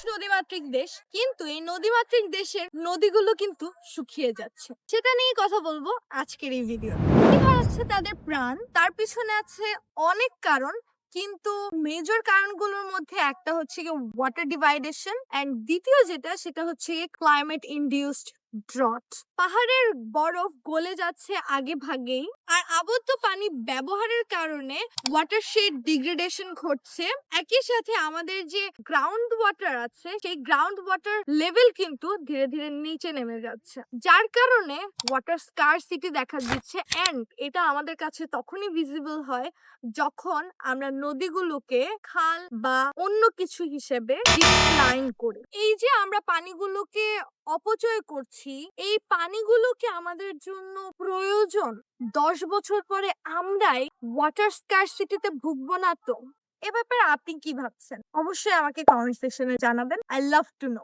নদীমাতৃক দেশ, কিন্তু এই নদীমাতৃক দেশের নদীগুলো কিন্তু শুকিয়ে যাচ্ছে। সেটা নিয়ে কথা বলবো আজকের এই ভিডিও। হারাচ্ছে তাদের প্রাণ, তার পিছনে আছে অনেক কারণ, কিন্তু মেজর কারণগুলোর মধ্যে একটা হচ্ছে কি ওয়াটার ডিভাইডেশন, এন্ড দ্বিতীয় যেটা সেটা হচ্ছে ক্লাইমেট ইনডিউসড ড্রট। পাহাড়ের বরফ গলে যাচ্ছে আগে ভাগেই, আর আবদ্ধ পানি ব্যবহারের কারণে ওয়াটারশেড ডিগ্রেডেশন ঘটছে। একই সাথে আমাদের যে গ্রাউন্ড ওয়াটার আছে সেই গ্রাউন্ড ওয়াটার লেভেল কিন্তু ধীরে ধীরে নিচে নেমে যাচ্ছে, যার কারণে ওয়াটার স্কারসিটি দেখা দিচ্ছে। এন্ড এটা আমাদের কাছে তখনই ভিজিবল হয় যখন আমরা নদীগুলোকে খাল বা অন্য কিছু হিসেবে ডিক্লাইন করি। এই যে আমরা পানিগুলোকে অপচয় করছি, এই পানিগুলোকে আমাদের জন্য প্রয়োজন। 10 বছর পরে আমরাই ওয়াটার স্কারসিটিতে ভুগবো না তো? এ ব্যাপারে আপনি কি ভাবছেন? অবশ্যই আমাকে কমেন্ট সেকশনে জানাবেন। I love to know.